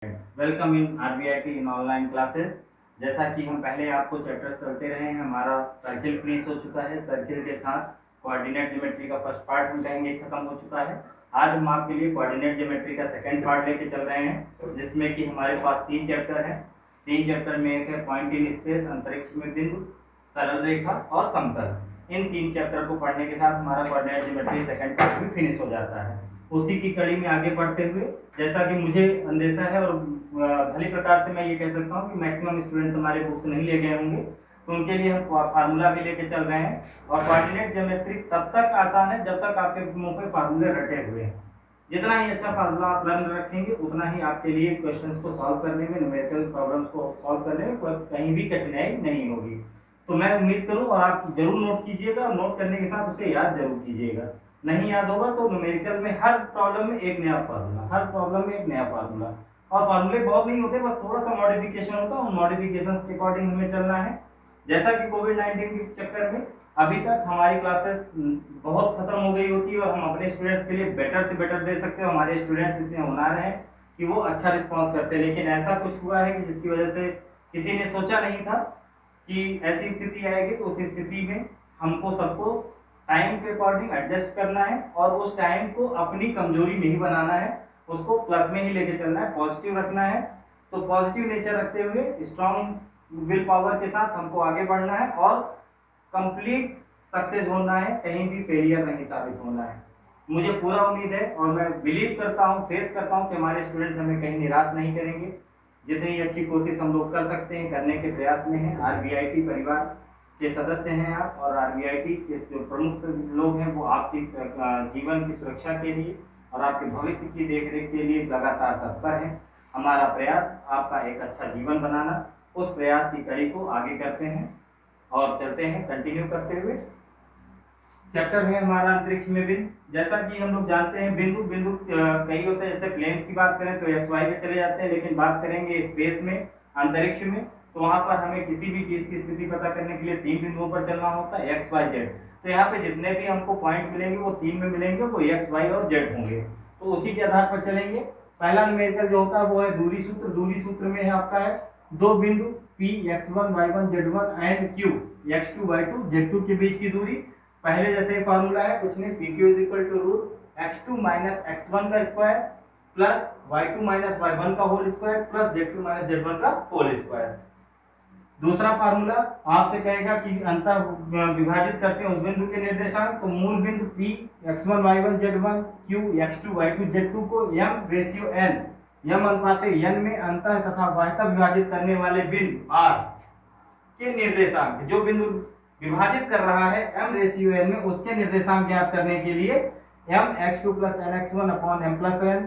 Welcome in RBIT in online classes. जैसा कि हम पहले आपको चैप्टर्स चलते रहे हैं, हमारा सर्किल फिनिश हो चुका है। सर्किल के साथ कोऑर्डिनेट ज्योमेट्री का फर्स्ट पार्ट हम कहेंगे खत्म हो चुका है। आज हम आपके लिए कोऑर्डिनेट ज्योमेट्री का सेकंड पार्ट लेके चल रहे हैं, जिसमें कि हमारे पास 3 चैप्टर हैं। 3 चैप्टर में एक है पॉइंट इन स्पेस, अंतरिक्ष में बिंदु, सरल रेखा और समतल। इन 3 चैप्टर को पढ़ने के साथ हमारा कोऑर्डिनेट ज्योमेट्री सेकंड पार्ट भी फिनिश हो जाता है। उसी की कड़ी में आगे बढ़ते हुए, जैसा कि मुझे अंदेशा है और भली प्रकार से मैं ये कह सकता हूँ कि मैक्सिमम स्टूडेंट्स हमारे बुक्स नहीं ले गए होंगे, तो उनके लिए हम फार्मूला भी लेके चल रहे हैं। और कोऑर्डिनेट ज्योमेट्री तब तक आसान है जब तक आपके मुंह पे फार्मूले रटे हुए हैं। जितना ही अच्छा फार्मूला आप लर्न रखेंगे, उतना ही आपके लिए क्वेश्चंस को सॉल्व करने में, न्यूमेरिकल प्रॉब्लम्स को सॉल्व करने में कहीं भी कठिनाई नहीं होगी। तो मैं उम्मीद करूं और आप जरूर नोट कीजिएगा, और नोट करने के साथ उसे याद जरूर कीजिएगा। नहीं याद होगा तो न्यूमेरिकल में हर प्रॉब्लम में एक नया फार्मूला, हर प्रॉब्लम में एक नया फार्मूला। और फार्मूले बहुत नहीं होते, बस थोड़ा सा मॉडिफिकेशन होता है, उन मॉडिफिकेशंस के अकॉर्डिंग हमें चलना है। जैसा कि कोविड-19 के चक्कर में अभी तक हमारी क्लासेस बहुत खत्म हो गई होती है, और हम अपने स्टूडेंट्स के लिए बेटर से बेटर दे सकते हैं। हमारे स्टूडेंट्स इतने होनहार हैं कि वो अच्छा रिस्पॉन्स करते हैं, लेकिन ऐसा कुछ हुआ है कि जिसकी वजह से किसी ने सोचा नहीं था कि ऐसी स्थिति आएगी। तो उस स्थिति में हमको सबको टाइम के अकॉर्डिंग एडजस्ट करना है, और उस टाइम को अपनी कमजोरी नहीं बनाना है, उसको प्लस में ही लेके चलना है, पॉजिटिव रखना है। तो पॉजिटिव नेचर रखते हुए स्ट्रॉन्ग विल पावर के साथ हमको आगे बढ़ना है और कंप्लीट सक्सेस होना है, कहीं भी फेलियर नहीं साबित होना है। मुझे पूरा उम्मीद है और मैं बिलीव करता हूँ, फेथ करता हूँ कि हमारे स्टूडेंट्स हमें कहीं निराश नहीं करेंगे। जितनी अच्छी कोशिश हम लोग कर सकते हैं, करने के प्रयास में हैं। आरबीआईटी परिवार के सदस्य हैं आप, और आरबीआईटी के जो प्रमुख लोग हैं वो आपकी जीवन की सुरक्षा के लिए और आपके भविष्य की देखरेख के लिए लगातार तत्पर हैं। हमारा प्रयास आपका एक अच्छा जीवन बनाना, उस प्रयास की कड़ी को आगे करते हैं और चलते हैं कंटिन्यू करते हुए। चैप्टर है हमारा अंतरिक्ष में बिंदु। जैसा कि हम लोग जानते हैं, बिंदु बिंदु कई होते हैं। जैसे प्लेन की बात करें तो एक्स वाई पे चले जाते हैं, लेकिन बात करेंगे स्पेस में, अंतरिक्ष में, तो वहां पर हमें किसी भी चीज की स्थिति पता करने के लिए 3 बिंदुओं पर चलना होता है, एक्स वाई जेड। तो यहाँ पे जितने भी हमको पॉइंट मिलेंगे वो 3 में मिलेंगे, वो एक्स वाई और जेड होंगे। तो उसी के आधार पर चलेंगे। पहला न्यूमेरिकल जो होता है वो है दूरी सूत्र। दूरी सूत्र में है आपका है 2 बिंदु P x1 y1 z1 and Q x2 y2 z2 के बीच की दूरी। पहले जैसे फार्मूला है, कुछ नहीं, PQ is equal to root x2 minus x1 का square plus y2 minus y1 का whole square plus z2 minus z1 का होल स्क्वायर। दूसरा फार्मूला आपसे कहेगा कि अंतः विभाजित करते हैं उस बिंदु के निर्देशांक, तो मूल बिंदु P x1 y1 z1 Q x2 y2 z2 को m ratio n, m अनुपाते n में अंतः तथा बाह्यतः विभाजित करने वाले बिंदु R के निर्देशांक, जो बिंदु विभाजित कर रहा है m रेशियो n में, उसके निर्देशांक ज्ञात करने के लिए m x2 plus n x1 upon m plus n,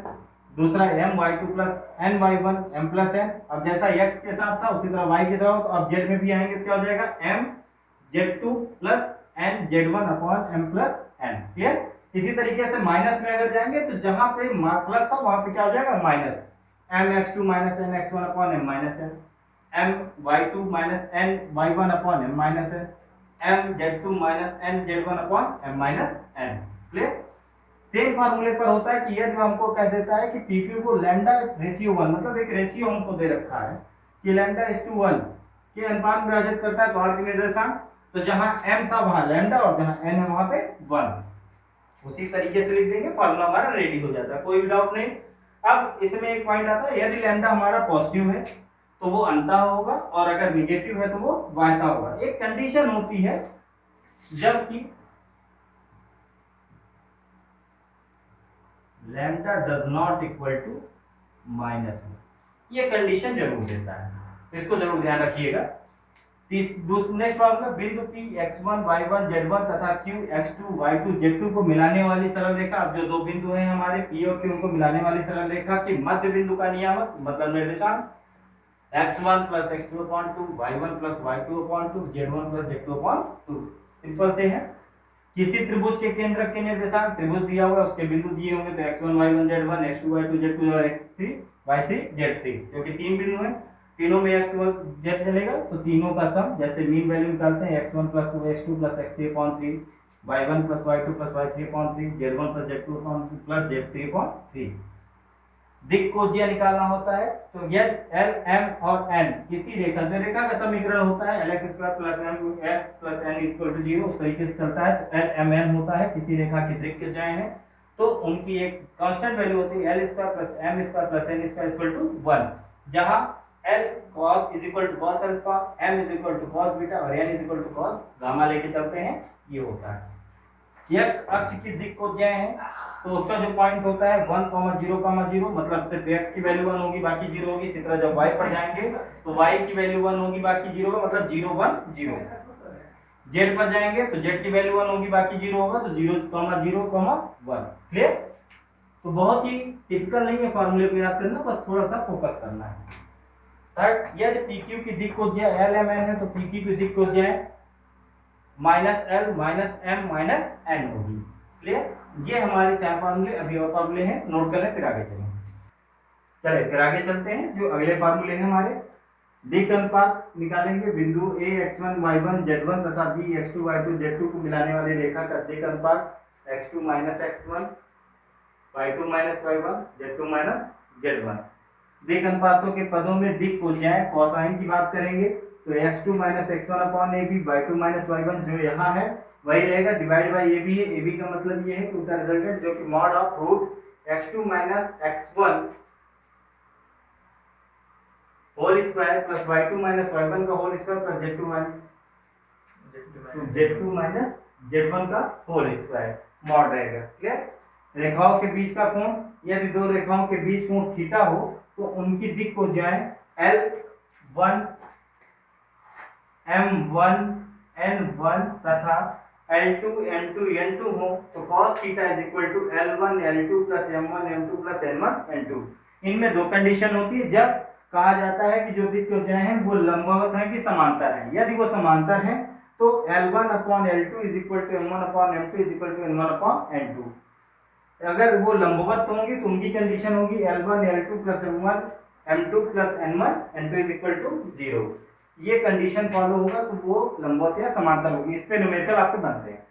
दूसरा m y2 plus n y1 m plus n। अब जैसा x के साथ था उसी तरह y की तरह, तो अब z में भी आएंगे तो क्या हो जाएगा m z2 plus n z1 upon m plus n। Clear? इसी तरीके से माइनस में अगर जाएंगे तो जहां पे प्लस था वहां पे क्या हो जाएगा minus, m x2 minus n x1 upon m minus n, m y2 minus n y1 upon m minus n, m z2 minus n z1 upon m minus n। Clear? Same फार्मूले पर होता है कि यदि हमको कह देता है कि PQ को लैम्डा रेशियो 1, मतलब एक रेशियो हमको दे रखा है कि लैम्डा इज टू 1 के अनुपात में विभाजित करता है, तो R के निर्देशांक, तो जहां m था वहां लैम्डा और जहां n है वहां पे 1। उसी तरीके से लिख देंगे, फार्मूला हमारा रेडी हो जाता है, कोई भी डाउट नहीं। अब इसमें एक पॉइंट आता है, यदि लैम्डा हमारा पॉजिटिव है तो वो अंतः होगा, और अगर निगेटिव है तो वो बाह्यतः होगा। एक कंडीशन होती है जबकि lambda does not equal to minus, ये कंडीशन जरूर देता है, तो इसको जरूर ध्यान रखिएगा। नेक्स्ट फार्मूला, बिंदु P x1 y1 z1 तथा Q x2 y2 z2 को मिलाने वाली सरल रेखा। अब जो 2 बिंदु हैं हमारे P और Q को मिलाने वाली सरल रेखा के मध्य बिंदु का नियामक, मतलब निर्देशांक, x1 plus x2 upon 2, y1 plus y2 upon 2, z1 plus z2 upon 2। Simple से है। किसी त्रिभुज के केंद्रक के निर्देशांक, त्रिभुज दिया हुआ है उसके बिंदु दिए होंगे, तो x1 y1 z1 x2 y2 z2 और x3 y3 z3, क्योंकि 3 बिंदु हैं, तीनों में x1 z चलेगा, तो तीनों का सम, जैसे मीन वैल्यू निकालते हैं, x1 plus x2 plus x3 upon 3, y1 plus y2 plus y3 upon 3, z1 plus z2 upon plus z3 upon 3। दिक्कोज्या निकालना होता है तो यदि एल एम और एन किसी रेखा, जो रेखा का समीकरण होता है lx square plus m x plus n equal to 0, उस तरीके से चलता है। तो एल एम एन होता है किसी रेखा की दिक्कोज्याएं हैं तो उनकी एक कांस्टेंट वैल्यू होती है L square plus M square plus N square equal to 1, जहां L cos is equal to cos alpha, m is equal to cos beta और n is equal to cos gamma लेके चलते हैं। ये होता है x अक्ष की दिक्कोज्याएं हैं तो उसका जो पॉइंट होता है 1, 0, 0, मतलब सिर्फ x की वैल्यू 1 होगी बाकी 0 होगी। इसी तरह जब y पर जाएंगे तो y की वैल्यू 1 होगी बाकी 0 होगा, मतलब 0, 1, 0। z पर जाएंगे तो z की वैल्यू 1 होगी बाकी 0 होगा, तो 0, 0, 1। क्लियर? तो बहुत ही टिपिकल नहीं है फॉर्मूले को याद करना, बस थोड़ा सा फोकस करना है। थर्ड, यदि PQ की दिक्कोज्या LMN है तो PQ की दिक्कोज्या -L -M -N होगी। क्लियर? ये हमारे 4 फार्मूले, अभी और फार्मूले हैं, नोट कर लें फिर आगे चलें। चले फिर आगे चलते हैं। जो अगले फार्मूले हैं हमारे, दिक् अनुपात निकालेंगे। बिंदु A x1 y1 z1 तथा B x2 y2 z2 को मिलाने वाली रेखा का दिक् अनुपात x2 - x1 y2 - y1 z2 - z1। दिक् अनुपातों के पदों में दिक्कोज्याएं कोसाइन की बात करेंगे तो x2 - x1 upon ab, y2 - y1 जो यहाँ है वही रहेगा, डिवाइड बाय ab है। ab का मतलब ये है कि उसका रिजल्टेंट जो कि mod of root x2 - x1 whole square plus y2 - y1 का whole square plus z2 - z1 का होल स्क्वायर मॉड रहेगा। क्लियर? रेखाओं के बीच का कोण, यदि दो रेखाओं के बीच कोण थीटा हो तो उनकी दिक्कोज्याएं L1 M1 N1 तथा L2 N2 N2 हो तो cos theta is equal to L1 L2 plus M1 M2 plus N1 N2। इनमें दो कंडीशन होती है जब कहा जाता है कि जो दिक्कोज्याएं हैं वो लंबवत हैं कि समांतर हैं। यदि वो समांतर हैं तो L1 upon L2 is equal to M1 upon M2 is equal to N1 upon N2। अगर वो लंबवत होंगी तो उनकी कंडीशन होगी L1 L2 plus M1 M2 plus N1 N2 is equal to 0। ये कंडीशन फॉलो होगा तो वो लंबवत या समांतर होगी। इस पे न्यूमेरिकल आपके बनते हैं।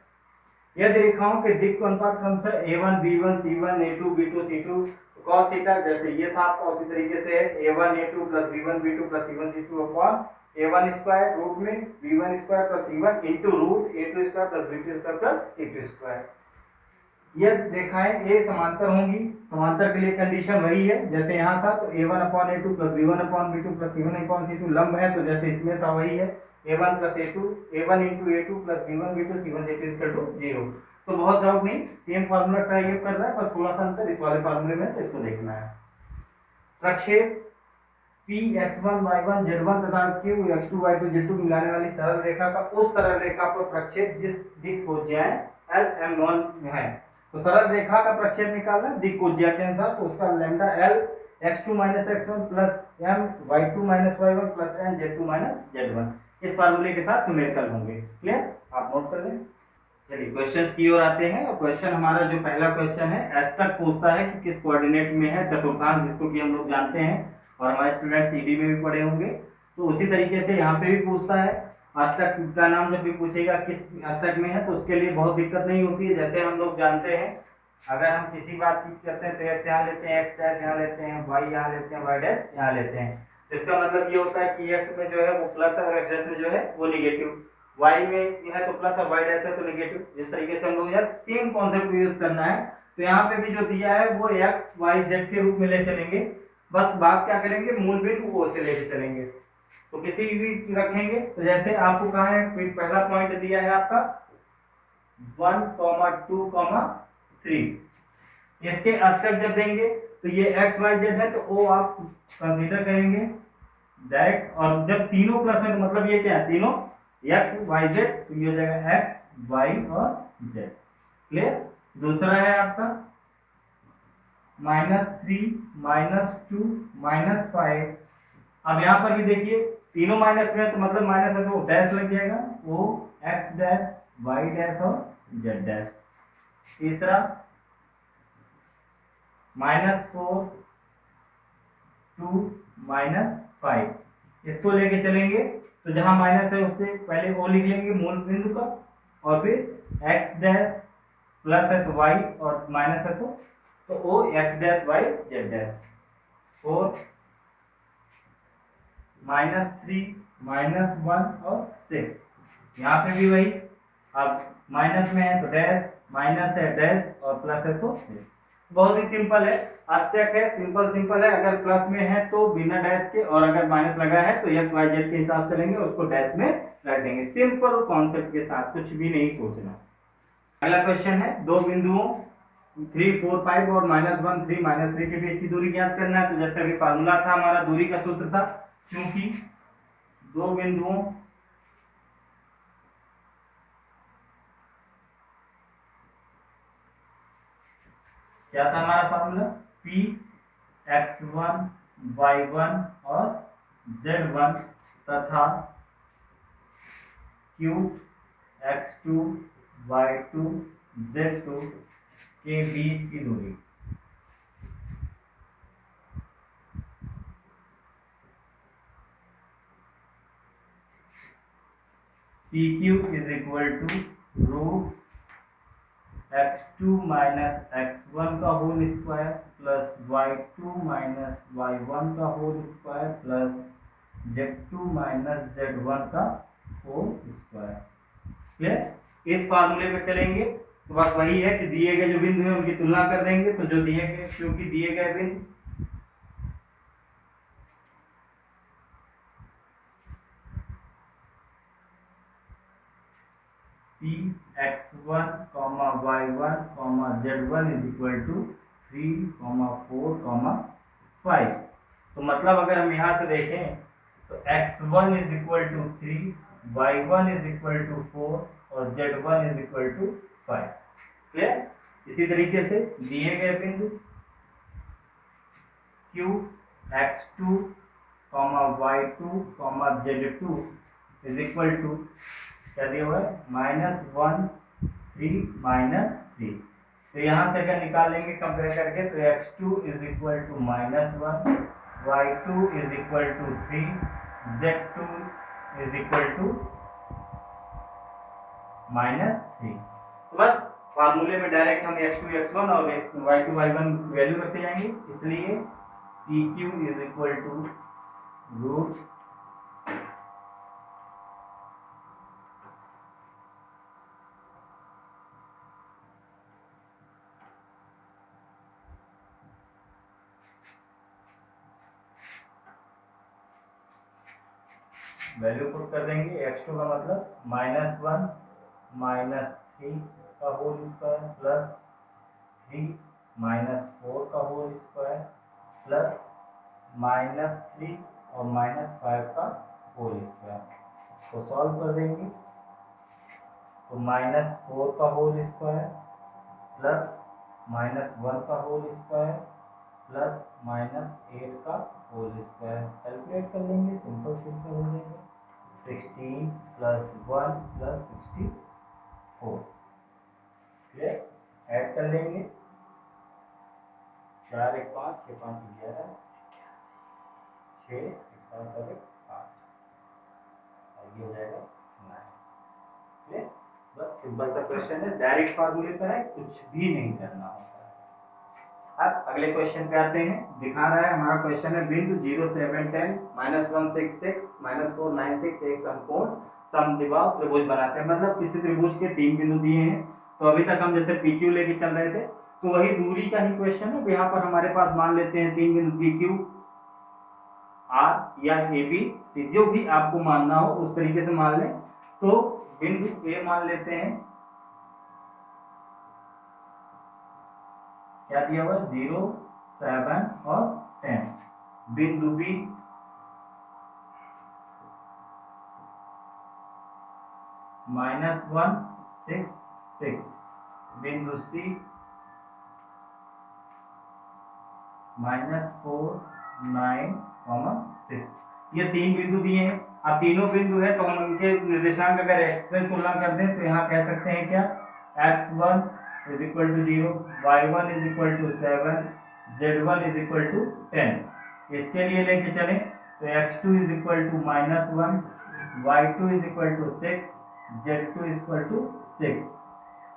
यदि रेखाओं के दिक् अनुपात क्रमशः A1 B1 C1 A2 B2 C2 तो cos थीटा जैसे ये था आपका उसी तरीके से A1 A2 plus B1 B2 plus C1 C2 upon A1 square root में B1 square plus C1 into root A2 square plus B2 square plus C2 square. यदि रेखाएं ए समांतर होंगी, समांतर के लिए कंडीशन वही है जैसे यहाँ था, तो A1 upon A2 plus B1 upon B2 plus C1 upon C2 लंब है तो जैसे इसमें था वही है A1 plus A2 A1 into A2 plus B1 B2 C1 C2 equal to 0। तो बहुत डाउट नहीं, सेम फार्मूला ट्राई कर रहा है, बस थोड़ा सा अंतर इस वाले फार्मूले में, तो इसको देखना है। प्रक्षेप P x1 y1 z1 तथा Q x2 y2 z2 मिलाने वाली सरल रेखा का उस सरल रेखा पर प्रक्षेप जिस दिक्कोज्याएं L M1 में है, तो सरल रेखा का प्रक्षेप निकालना दिक्कोज्या के अनुसार, तो उसका lambda L x2 - x1 plus m y2 - y1 plus n z2 - z1 इस फार्मूले के साथ न्यूमेरिकल होंगे। क्लियर? आप नोट कर लें। चलिए क्वेश्चंस की ओर आते हैं। और क्वेश्चन हमारा जो पहला क्वेश्चन है एस्टक पूछता है कि किस कोऑर्डिनेट में है चतुर्थांश, जिसको कि हम लोग जानते हैं और हमारे स्टूडेंट ईडी में भी पढ़े होंगे। तो उसी तरीके से यहाँ पे भी पूछता है। अष्टक का नाम जब भी पूछेगा किस अष्टक में है तो उसके लिए बहुत दिक्कत नहीं होती है। जैसे हम लोग जानते हैं अगर हम किसी बात की करते हैं तो x यहाँ लेते हैं, x डैश यहाँ लेते हैं, y यहाँ लेते हैं, y डैश यहाँ लेते हैं। तो इसका मतलब ये होता है कि x में जो है वो प्लस है और x डैश में जो है वो निगेटिव, y में है तो प्लस और y डैश है तो निगेटिव। जिस तरीके से हम लोग यहाँ सेम कॉन्सेप्ट यूज करना है तो यहाँ पे भी जो दिया है वो x y z के रूप में ले चलेंगे। बस बात क्या करेंगे, मूल बिंदु O से लेके चलेंगे। तो किसी भी रखेंगे तो जैसे आपको कहा है पहला पॉइंट दिया है आपका 1, 2, 3। इसके अष्टक जब देंगे तो ये x y z है तो O आप कंसीडर करेंगे डायरेक्ट, और जब तीनों प्लस है तो मतलब ये क्या है, तीनों x y z, तो ये हो जाएगा x y और z। क्लियर? दूसरा है आपका -3 -2 -5। अब यहाँ पर भी देखिए तीनों माइनस में है तो मतलब माइनस है तो डैश लग जाएगा, वो x डैश y डैश और z डैश। तीसरा -4 2 -5, इसको लेके चलेंगे तो जहां माइनस है उससे पहले ओ लिख लेंगे मूल बिंदु का, और फिर x डैश प्लस है तो y और माइनस है तो o x dash y z dash. 4, -3, -1 और 6। यहाँ पे भी वही, अब माइनस में है तो डैश, माइनस है डैश और प्लस है तो डैश। बहुत ही सिंपल है, अष्टक है, सिंपल सिंपल है। अगर प्लस में है तो बिना डैश के, और अगर माइनस लगा है तो एक्स वाई जेड के हिसाब से लेंगे, उसको डैश में रख देंगे। सिंपल कॉन्सेप्ट के साथ, कुछ भी नहीं सोचना। अगला क्वेश्चन है, दो बिंदुओं 3, 4, 5 और -1, 3, -3 के बीच की दूरी ज्ञात करना है। तो जैसे अभी फार्मूला था हमारा, दूरी का सूत्र था, चूंकि दो बिंदुओं क्या था हमारा फार्मूला, P x1 y1 और z1 तथा Q x2 y2 z2 के बीच की दूरी। PQ is equal to root x2 minus x1 का whole square plus y2 minus y1 का whole square plus z2 minus z1 का होल स्क्वायर। क्लियर? इस फार्मूले पे चलेंगे तो बस वही है कि दिए गए जो बिंदु हैं उनकी तुलना कर देंगे। तो जो दिए गए, क्योंकि दिए गए बिंदु P x1, y1, z1 is equal to 3, 4, 5। तो मतलब अगर हम यहाँ से देखें तो x1 is equal to 3, y1 is equal to 4 और z1 is equal to 5। Clear? इसी तरीके से दिए गए बिंदु Q x2, y2, z2 is equal to क्या दिया हुआ है, -1, 3, -3। तो यहाँ से अगर निकालेंगे कंपेयर करके तो x2 is equal to -1, y2 is equal to 3, z2 is equal to -3। तो बस फार्मूले में डायरेक्ट हम x2 x1 और y2 y1 वैल्यू रखते जाएंगे। इसलिए PQ is equal to root value put कर देंगे। x2 का मतलब -1 -3 का होल स्क्वायर प्लस 3 -4 का होल स्क्वायर प्लस -3 और -5 का होल स्क्वायर को सॉल्व कर देंगे। तो -4 का होल स्क्वायर प्लस -1 का होल स्क्वायर प्लस -8 का होल स्क्वायर कैलकुलेट कर लेंगे। सिंपल सिंपल हो जाएगा। 16 प्लस 1 प्लस 64। क्लियर? ऐड कर लेंगे। 4 1 5 6 5 11 6 1 7 और 1 8 और ये हो जाएगा 9। क्लियर? बस सिंपल सा क्वेश्चन है, डायरेक्ट फार्मूले पर है, कुछ भी नहीं करना होता है। अब अगले क्वेश्चन पे आते हैं। दिखा रहा है हमारा क्वेश्चन है, बिंदु 0 7 10 -166 -4 96 एक समकोण समद्विबाहु त्रिभुज बनाते हैं। मतलब किसी त्रिभुज के 3 बिंदु दिए हैं। तो अभी तक हम जैसे PQ लेके चल रहे थे, तो वही दूरी का ही क्वेश्चन है। यहाँ पर हमारे पास मान लेते हैं 3 बिंदु PQ, R या AB, जो भी आपको मानना हो उस तरीके से मान लें। तो बिंदु A मान लेते हैं, क्या दिया हुआ है, 0 7 और 10। बिंदु B -1 6 6। बिंदु C -4 9 6। ये 3 बिंदु दिए हैं। अब तीनों बिंदु है तो हम उनके निर्देशांक अगर x से तुलना कर दें तो यहाँ कह सकते हैं क्या, x1 is equal to 0, y1 is equal to 7, z1 is equal to 10। इसके लिए लेके चलें तो x2 is equal to -1, y2 is equal to 6, z2 is equal to 6।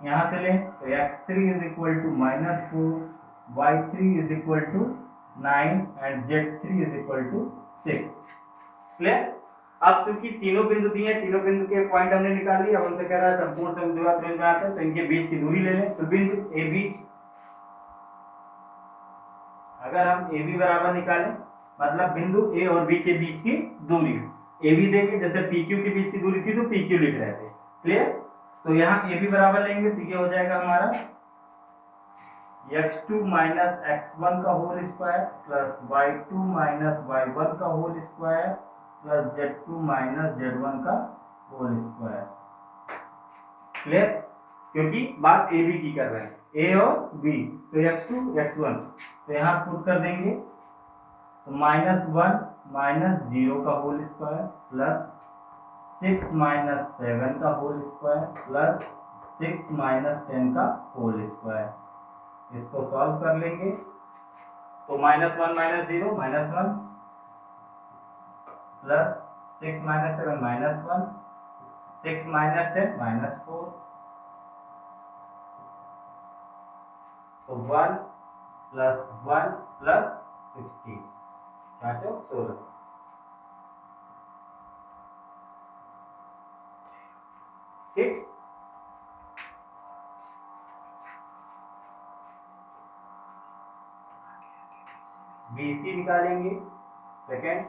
यहाँ से लें तो x3 is equal to -4, y3 is equal to 9 and Z3 is equal to 6। Clear. अब क्योंकि तीनों बिंदु दिए हैं, तीनों बिंदु के पॉइंट हमने निकाल लिए, अब हमसे कह रहा है संपूर्ण समद्विबाहु त्रिभुज बनाते हैं तो इनके बीच की दूरी ले लें। तो बिंदु AB, अगर हम AB बराबर निकालें मतलब बिंदु A और B के बीच की दूरी, AB देंगे जैसे PQ के बीच की दूरी थी तो PQ लिख रहे थे। क्लियर। तो यहाँ AB बराबर लेंगे तो ये हो जाएगा हमारा x2 माइनस x1 का whole square plus y2 minus y1 का whole square plus z2 minus z1 का होल स्क्वायर। क्लियर। क्योंकि बात ए बी की कर रहे हैं, ए और बी, तो x2 x1 तो यहाँ पुट कर देंगे तो -1 माइनस 0 का होल स्क्वायर प्लस 6 माइनस 7 का होल स्क्वायर प्लस 6 माइनस 10 का होल स्क्वायर। इसको सॉल्व कर लेंगे तो -1 माइनस 0 -1 प्लस 6 माइनस 7 -1, 6 माइनस 10 -4, तो 1 प्लस 1 प्लस 16, 16। ठीक। BC निकालेंगे सेकेंड।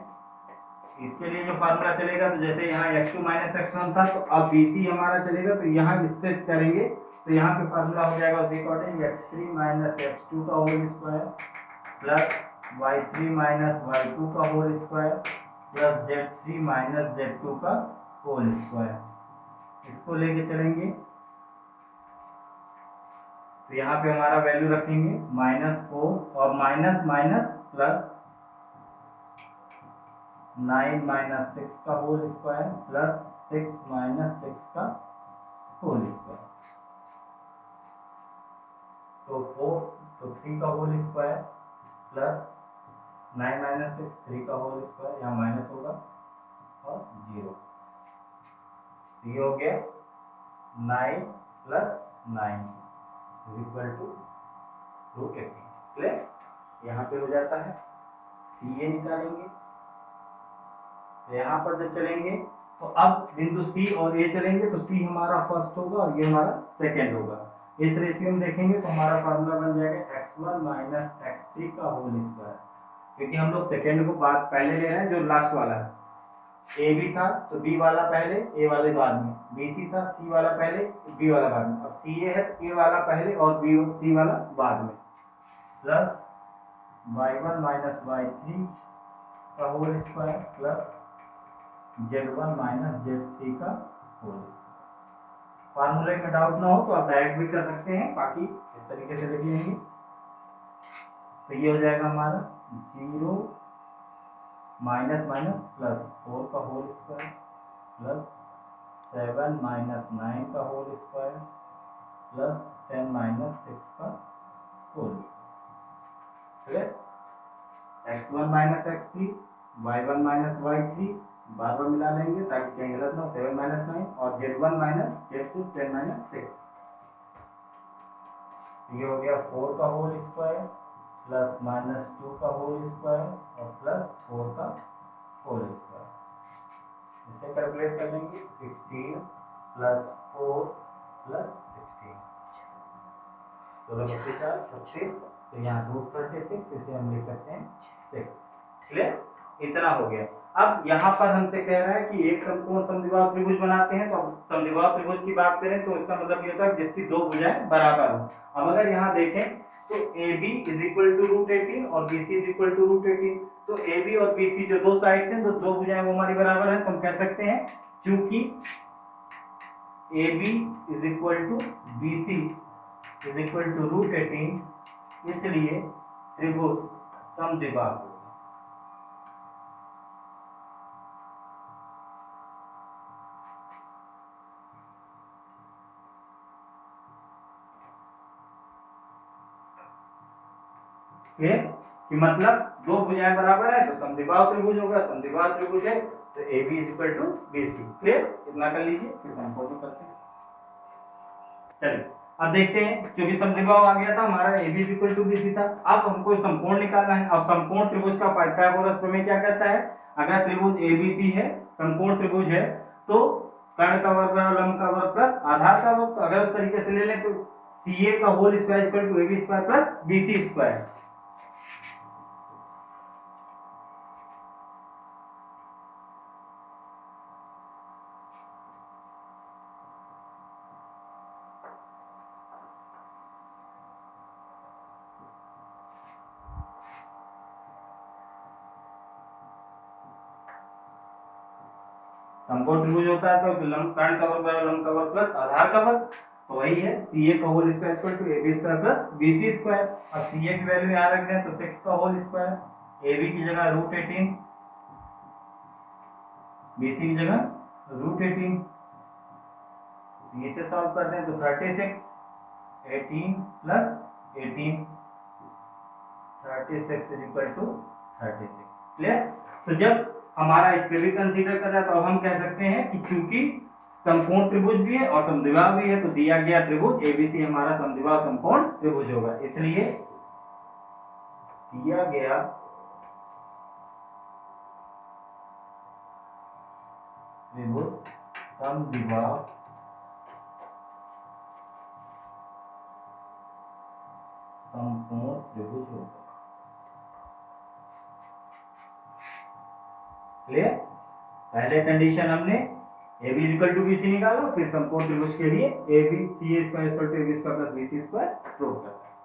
इसके लिए जो फार्मूला चलेगा तो जैसे यहाँ x2 माइनस x1 था तो अब BC हमारा चलेगा तो यहाँ इससे करेंगे तो यहाँ पे फार्मूला हो जाएगा उसी अकॉर्डिंग x3 माइनस x2 का whole square plus y3 minus y2 का whole square plus z3 minus z2 का होल स्क्वायर। इसको लेके चलेंगे तो यहाँ पे हमारा वैल्यू रखेंगे -4 और माइनस माइनस प्लस 9 माइनस 6 का होल स्क्वायर प्लस 6 माइनस 6 का होल स्क्वायर, तो 4 तो 3 का होल स्क्वायर प्लस 9 माइनस 6 3 का होल स्क्वायर, यहाँ माइनस होगा और 0, ये हो गया 9 plus 9 is equal to √18। Clear. यहाँ पे हो जाता है। CA निकालेंगे तो यहाँ पर जब चलेंगे तो अब बिंदु C और A चलेंगे तो C हमारा फर्स्ट होगा और ये हमारा सेकंड होगा। इस रेशियो में देखेंगे तो हमारा फार्मूला बन जाएगा x1 माइनस x3 का होल स्क्वायर, क्योंकि हम लोग सेकंड को बात पहले ले रहे हैं जो लास्ट वाला है। ए बी था तो बी वाला पहले ए वाले बाद में, बी सी था सी वाला पहले बी वाला बाद में, अब सी ए है ए वाला पहले और बी सी वाला बाद में, प्लस y1 माइनस y3 का whole square plus z1 minus z3 का होल स्क्वायर। फार्मूले में डाउट ना हो तो आप डायरेक्ट भी कर सकते हैं, बाकी इस तरीके से लिख लेंगे तो ये हो जाएगा हमारा 0 माइनस माइनस प्लस 4 का होल स्क्वायर प्लस 7 माइनस 9 का होल स्क्वायर प्लस 10 माइनस 6 का whole square. x1 minus x3 y1 minus y3 बार बार मिला लेंगे ताकि कहीं गलत ना हो, 7 माइनस 9 और z1 माइनस z2 10 माइनस 6, ये हो गया 4 का होल स्क्वायर प्लस माइनस 2 का होल स्क्वायर और प्लस 4 का होल स्क्वायर। इसे कैलकुलेट कर लेंगे 16 प्लस 4 प्लस 16, 16 32 36, तो यहाँ √36, इसे हम लिख सकते हैं 6। क्लियर। इतना हो गया। अब यहाँ पर हमसे कह रहा है कि एक समकोण समद्विबाहु त्रिभुज बनाते हैं, तो अब समद्विबाहु त्रिभुज की बात करें तो इसका मतलब ये होता है जिसकी दो भुजाएं बराबर हो। अब अगर यहाँ देखें तो AB इज इक्वल टू √18 और BC इज इक्वल टू √18, तो AB और BC जो दो साइड्स हैं, दो भुजाएं वो हमारी बराबर हैं, तो हम कह सकते हैं चूंकि AB is equal to BC is equal to √18, इसलिए त्रिभुज समद्विबाहु। कि मतलब दो भुजाएं बराबर है तो समद्विबाहु त्रिभुज होगा, समद्विबाहु त्रिभुज है तो AB is equal to BC। Clear. इतना कर लीजिए, फिर हम फोटो करते हैं। चलिए अब देखते हैं, क्योंकि समद्विबाहु आ गया था हमारा AB इक्वल टू BC था। अब हमको समकोण निकालना है, और समकोण त्रिभुज का पाइथागोरस प्रमेय क्या कहता है, अगर त्रिभुज ABC है, समकोण त्रिभुज है, तो कर्ण का वर्ग बराबर लंब का वर्ग प्लस आधार का वर्ग। तो अगर उस तरीके से ले लें तो CA का whole square equal to AB square plus BC square. समकोण त्रिभुज होता है तो लंब कर्ण का वर्ग बराबर लंब का वर्ग प्लस आधार का वर्ग, तो वही है CA का whole square equal to AB square plus BC square. अब CA की वैल्यू यहां रख दें तो 6 का होल स्क्वायर, AB की जगह √18, BC की जगह √18, इसे सॉल्व कर दें तो 36, 18 plus 18, 36 is equal to 36। Clear? तो जब हमारा इस पे भी कंसीडर कर रहा है तो अब हम कह सकते हैं कि चूंकि समकोण त्रिभुज भी है और समद्विबाहु भी है, तो दिया गया त्रिभुज ABC हमारा समद्विबाहु समकोण त्रिभुज होगा। इसलिए दिया गया त्रिभुज समद्विबाहु समकोण त्रिभुज होगा। क्लियर? पहले कंडीशन हमने AB इक्वल टू BC निकाला, फिर समकोण त्रिभुज के लिए AB CA square equal to AB square plus BC square prove करना।